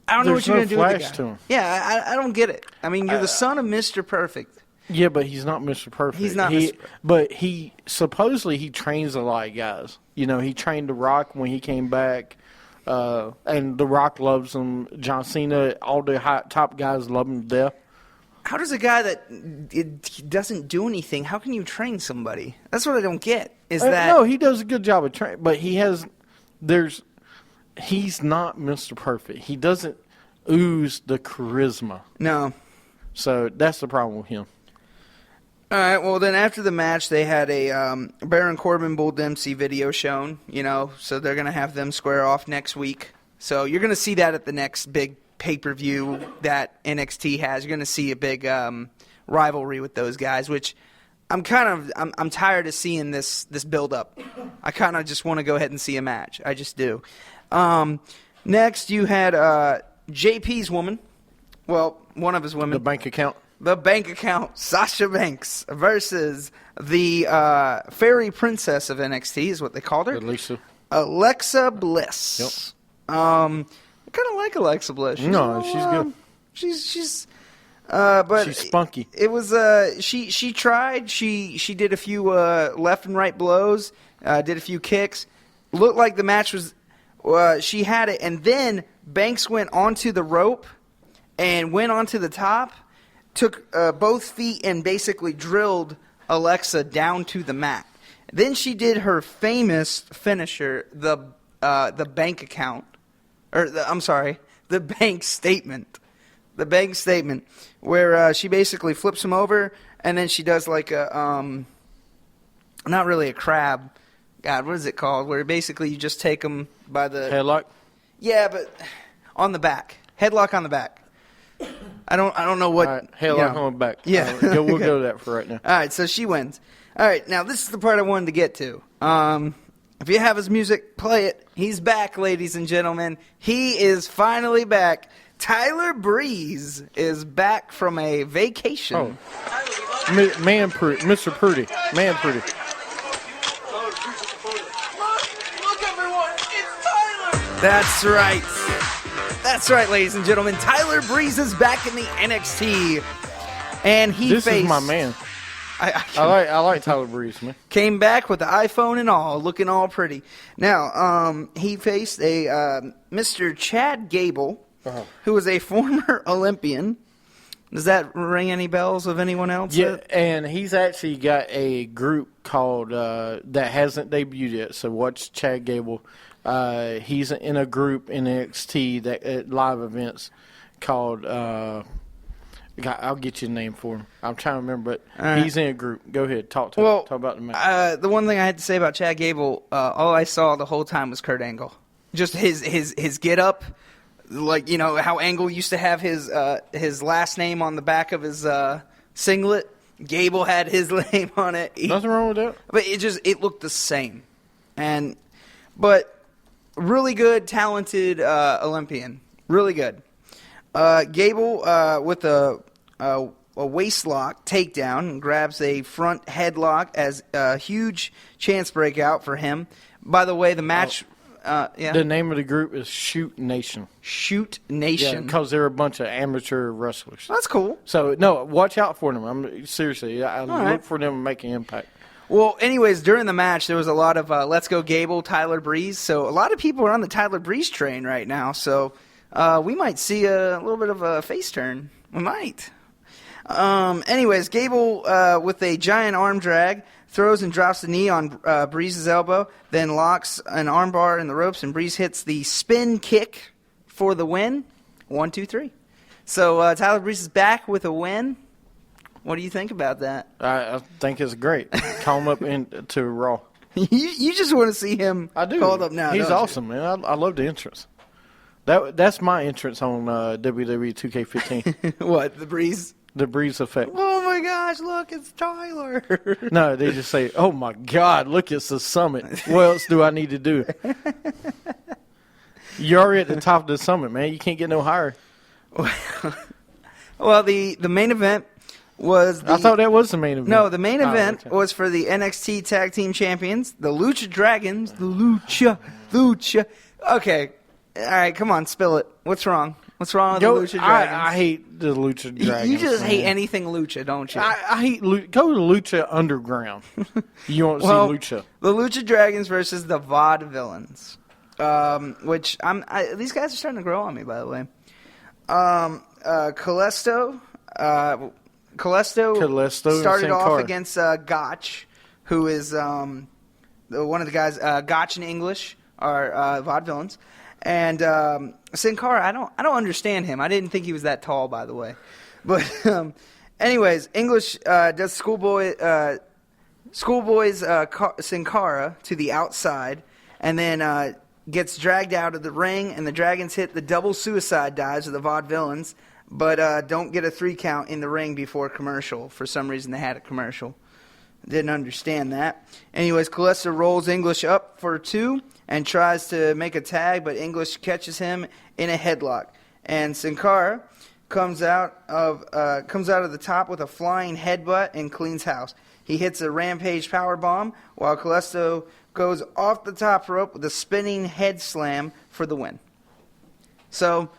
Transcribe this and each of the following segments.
I don't know what you're going to do with the guy. To him. Yeah, I don't get it. I mean, you're the son of Mr. Perfect. Yeah, but he's not Mr. Perfect. He's not But he supposedly he trains a lot of guys. You know, he trained The Rock when he came back, and The Rock loves him. John Cena, all the top guys love him to death. How does a guy that doesn't do anything, how can you train somebody? That's what I don't get. No, he does a good job of training, but he's not Mr. Perfect. He doesn't ooze the charisma. No. So that's the problem with him. All right, well, then after the match, they had a Baron Corbin, Bull Dempsey video shown, so they're going to have them square off next week. So you're going to see that at the next big pay-per-view that NXT has. You're going to see a big rivalry with those guys, which I'm tired of seeing this build-up. I kind of just want to go ahead and see a match. I just do. Next, you had JP's woman. Well, one of his women. The bank account. The bank account, Sasha Banks, versus the fairy princess of NXT is what they called her. Alexa Bliss. Yep. I kind of like Alexa Bliss. She's good. But she's spunky. It was she tried. She did a few left and right blows. Did a few kicks. Looked like the match was. She had it, and then Banks went onto the rope and went onto the top. Took both feet and basically drilled Alexa down to the mat. Then she did her famous finisher, the bank account, the bank statement. The bank statement, where she basically flips him over, and then she does like a, not really a crab. God, what is it called? Where basically you just take them by the... Headlock? Yeah, but on the back. Headlock on the back. I don't know what. All right, headlock on the back. Yeah. We'll go to that for right now. All right, so she wins. All right, now this is the part I wanted to get to. If you have his music, play it. He's back, ladies and gentlemen. He is finally back. Tyler Breeze is back from a vacation. Oh. Mr. Prudy. Man Prudy. Look, everyone, it's Tyler. That's right. That's right, ladies and gentlemen. Tyler Breeze is back in the NXT, and This is my man. I like Tyler Breeze, man. Came back with the iPhone and all, looking all pretty. Now, he faced a Mr. Chad Gable, who was a former Olympian. Does that ring any bells of anyone else? Yeah, and he's actually got a group called that hasn't debuted yet. So watch Chad Gable. He's in a group in NXT that at live events called. I'll get you a name for him. I'm trying to remember, but he's in a group. Go ahead, talk about the match. The one thing I had to say about Chad Gable, all I saw the whole time was Kurt Angle. Just his get up, like how Angle used to have his last name on the back of his singlet. Gable had his name on it. Nothing wrong with that. But it looked the same, but. Really good, talented Olympian. Really good. Gable with a waist lock takedown and grabs a front headlock as a huge chance breakout for him. By the way, the match... The name of the group is Shoot Nation. Shoot Nation. Yeah, because they're a bunch of amateur wrestlers. That's cool. So, no, watch out for them. Seriously, I look for them to make an impact. Well, anyways, during the match, there was a lot of Let's Go Gable, Tyler Breeze. So a lot of people are on the Tyler Breeze train right now. So we might see a little bit of a face turn. We might. Anyways, Gable with a giant arm drag throws and drops the knee on Breeze's elbow, then locks an armbar in the ropes, and Breeze hits the spin kick for the win. 1, 2, 3. So Tyler Breeze is back with a win. What do you think about that? I think it's great. Call him up into Raw. you just want to see him called up now. He's awesome, man. I love the entrance. That's my entrance on WWE 2K15. What, the Breeze? The Breeze effect. Oh, my gosh, look, it's Tyler. No, they just say, oh, my God, look, it's the summit. What else do I need to do? You're already at the top of the summit, man. You can't get no higher. Well, the main event was I thought that was the main event. No, the main event was for the NXT Tag Team Champions, the Lucha Dragons. The Lucha. Okay. All right, come on, spill it. What's wrong? What's wrong with Go, the Lucha Dragons? I hate the Lucha Dragons. You just hate man. anything Lucha, don't you? I hate go to Lucha Underground. You want to see Lucha? The Lucha Dragons versus the Vaudevillains, which these guys are starting to grow on me, by the way. Kalesto started off against Gotch, who is one of the guys. Gotch in English are Vaudevillains, and Sin Cara. I don't understand him. I didn't think he was that tall, by the way. But anyways, English does Schoolboy's Sin Cara to the outside, and then gets dragged out of the ring, and the Dragons hit the double suicide dives of the Vaudevillains, but don't get a 3 count in the ring before commercial. For some reason, they had a commercial. Didn't understand that. Anyways, Kalesto rolls English up for 2 and tries to make a tag, but English catches him in a headlock. And Sin Cara comes out of the top with a flying headbutt and cleans house. He hits a Rampage powerbomb while Kalesto goes off the top rope with a spinning head slam for the win. So,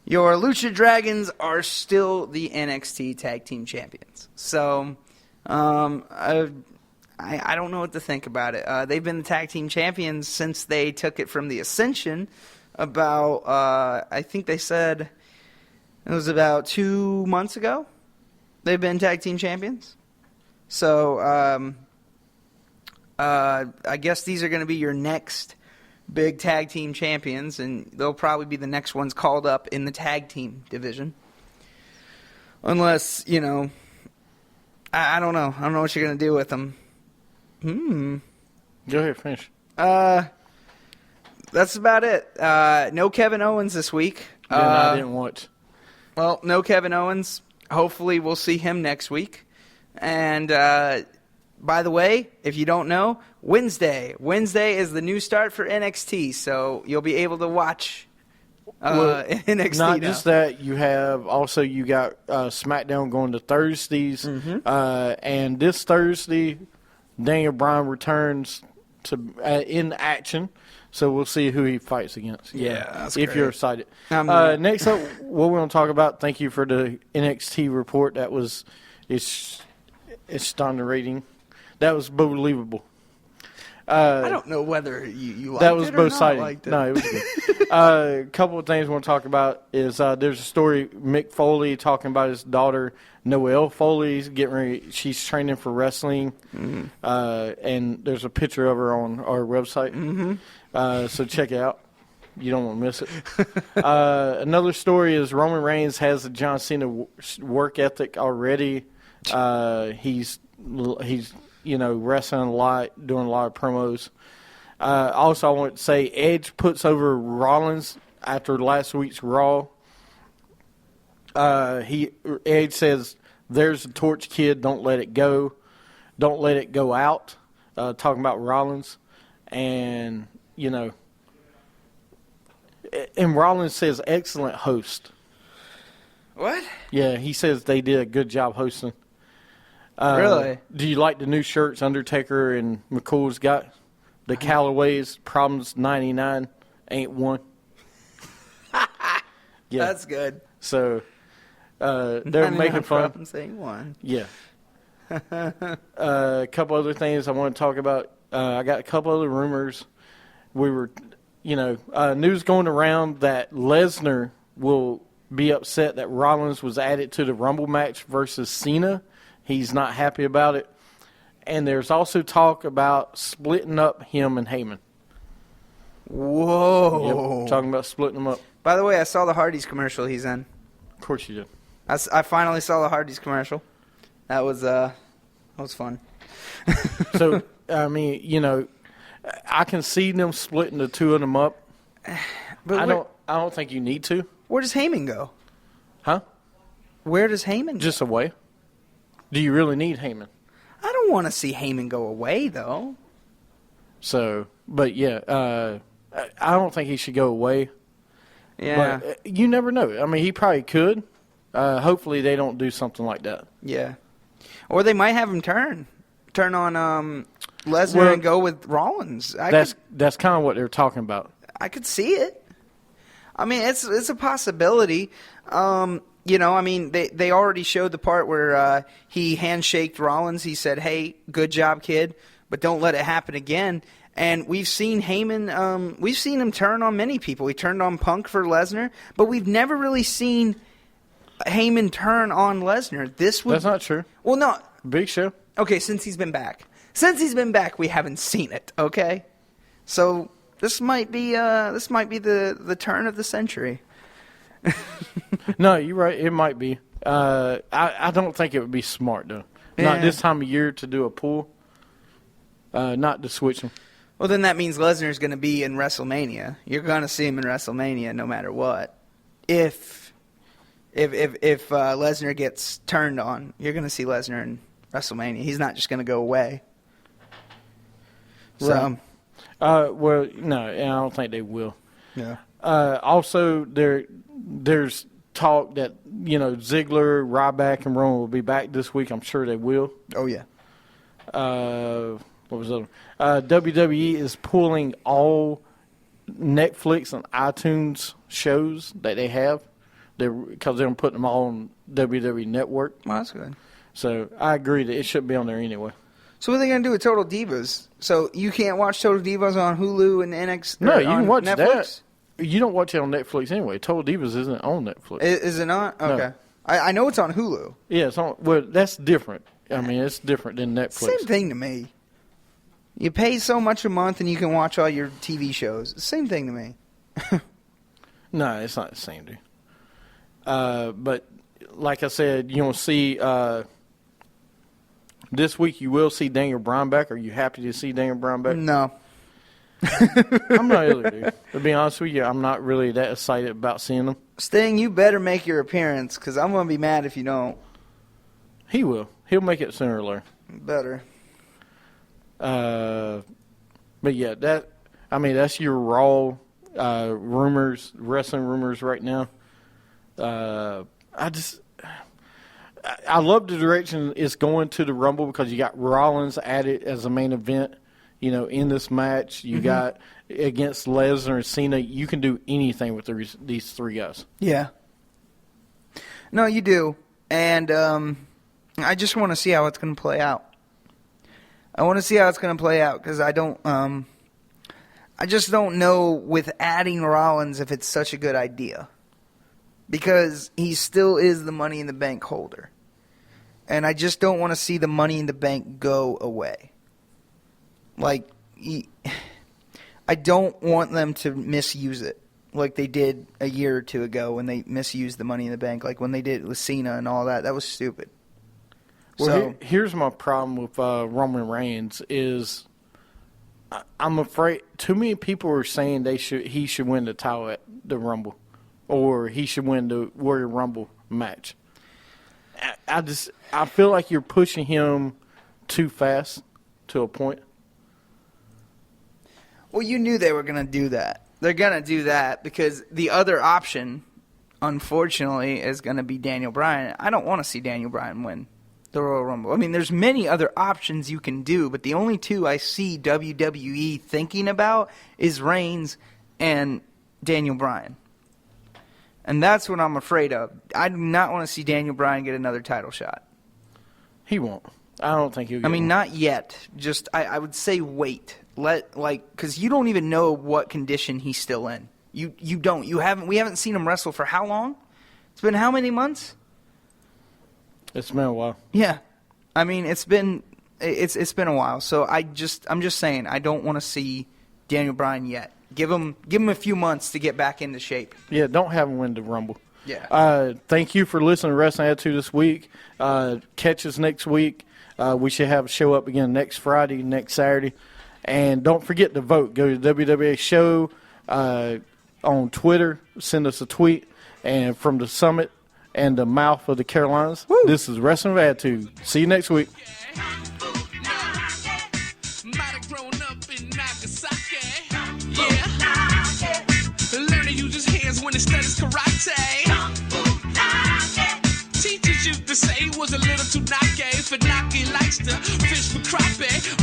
your Lucha Dragons are still the NXT Tag Team Champions. So, I don't know what to think about it. They've been the Tag Team Champions since they took it from the Ascension about, I think they said it was about 2 months ago. They've been Tag Team Champions. So, I guess these are going to be your next big tag team champions, and they'll probably be the next ones called up in the tag team division. Unless, I don't know. I don't know what you're going to do with them. Go ahead, finish. That's about it. No Kevin Owens this week. I didn't watch. Well, no Kevin Owens. Hopefully we'll see him next week. And by the way, if you don't know, Wednesday is the new start for NXT, so you'll be able to watch NXT Not now. just that, you got SmackDown going to Thursdays, and this Thursday, Daniel Bryan returns to in action, so we'll see who he fights against. Yeah, that's if great. you're excited. Next Next up, what we're going to talk about. Thank you for the NXT report. It's stunning. That was believable. I don't know whether you liked that was it or both not sided. liked it. No, it was good. A couple of things we want to talk about is there's a story, Mick Foley talking about his daughter, Noelle Foley. She's training for wrestling, and there's a picture of her on our website. So check it out. You don't want to miss it. Another story is Roman Reigns has a John Cena work ethic already. He's wrestling a lot, doing a lot of promos. Also, I want to say Edge puts over Rollins after last week's Raw. Edge says, "There's a torch, kid. Don't let it go. Don't let it go out." Talking about Rollins, and and Rollins says, "Excellent host." What? Yeah, he says they did a good job hosting. Really? Do you like the new shirts Undertaker and McCool's got? The Callaways, Problems 99, ain't one. Yeah. That's good. So they're making fun. Saying one. Yeah. A couple other things I want to talk about. I got a couple other rumors. We were, news going around that Lesnar will be upset that Rollins was added to the Rumble match versus Cena. He's not happy about it. And there's also talk about splitting up him and Heyman. Whoa. Yep, talking about splitting them up. By the way, I saw the Hardy's commercial he's in. Of course you did. I finally saw the Hardy's commercial. That was fun. So, I mean, I can see them splitting the two of them up. But I don't think you need to. Where does Heyman go? Huh? Where does Heyman go? Just away. Do you really need Heyman? I don't want to see Heyman go away, though. So, but yeah, I don't think he should go away. Yeah. But you never know. I mean, he probably could. Hopefully they don't do something like that. Yeah. Or they might have him turn on Lesnar and go with Rollins. That's kind of what they're talking about. I could see it. I mean, it's a possibility. I mean, they already showed the part where he handshaked Rollins. He said, "Hey, good job, kid, but don't let it happen again." And we've seen Heyman. We've seen him turn on many people. He turned on Punk for Lesnar, but we've never really seen Heyman turn on Lesnar. That's not true. Well, no. Big Show. Okay, since he's been back. We haven't seen it. Okay, so this might be the turn of the century. No, you're right. It might be. I don't think it would be smart though. Not this time of year to do a pull. Not to switch him. Well, then that means Lesnar's going to be in WrestleMania. You're going to see him in WrestleMania no matter what. If Lesnar gets turned on, you're going to see Lesnar in WrestleMania. He's not just going to go away. So, right. Well, no, I don't think they will. Yeah. Also, there's talk that Ziggler, Ryback, and Roman will be back this week. I'm sure they will. Oh yeah. What was the other? WWE is pulling all Netflix and iTunes shows that they have, because they're putting them all on WWE Network. Well, that's good. So I agree that it shouldn't be on there anyway. So what are they going to do with Total Divas? So you can't watch Total Divas on Hulu and NXT? No, you can watch Netflix? that. You don't watch it on Netflix anyway. Total Divas isn't on Netflix. Is it not? Okay. No. I know it's on Hulu. Yeah, it's on. Well, that's different. I mean, it's different than Netflix. Same thing to me. You pay so much a month and you can watch all your TV shows. Same thing to me. No, it's not the same, dude. But like I said, you'll see this week. You will see Daniel Bryan back. Are you happy to see Daniel Bryan back? No. I'm not either, dude. To be honest with you, I'm not really that excited about seeing him. Sting, you better make your appearance because I'm going to be mad if you don't. He will. He'll make it sooner or later. Better. But yeah, that's your Raw rumors, wrestling rumors right now. I love the direction it's going to the Rumble because you got Rollins added as a main event, in this match. You got against Lesnar and Cena. You can do anything with these three guys. Yeah. No, you do. And I just want to see how it's going to play out. I want to see how it's going to play out because I just don't know with adding Rollins if it's such a good idea. Because he still is the Money in the Bank holder. And I just don't want to see the Money in the Bank go away. Like, I don't want them to misuse it like they did a year or two ago when they misused the Money in the Bank. Like when they did it with Cena and all that. That was stupid. Well, here's my problem with Roman Reigns is I'm afraid too many people are saying he should win the title at the Rumble. Or he should win the Warrior Rumble match. I feel like you're pushing him too fast to a point. Well, you knew they were going to do that. They're going to do that because the other option, unfortunately, is going to be Daniel Bryan. I don't want to see Daniel Bryan win the Royal Rumble. I mean, there's many other options you can do, but the only two I see WWE thinking about is Reigns and Daniel Bryan. And that's what I'm afraid of. I do not want to see Daniel Bryan get another title shot. He won't. I don't think he'll get one. Not yet. Just, I would say wait. Because you don't even know what condition he's still in. You don't. We haven't seen him wrestle for how long? It's been how many months? It's been a while. Yeah. I mean, it's been a while. So I'm just saying, I don't want to see Daniel Bryan yet. Give him a few months to get back into shape. Yeah, don't have him win the Rumble. Yeah. Thank you for listening to Wrestling Attitude this week. Catch us next week. We should have a show up again next Friday, next Saturday. And don't forget to vote. Go to WWA Show on Twitter. Send us a tweet. And from the summit and the mouth of the Carolinas, this is Wrestling with Attitude. See you next week. When it studies karate, teachers used to say was a little too knocky. For Naki likes to fish for crappie.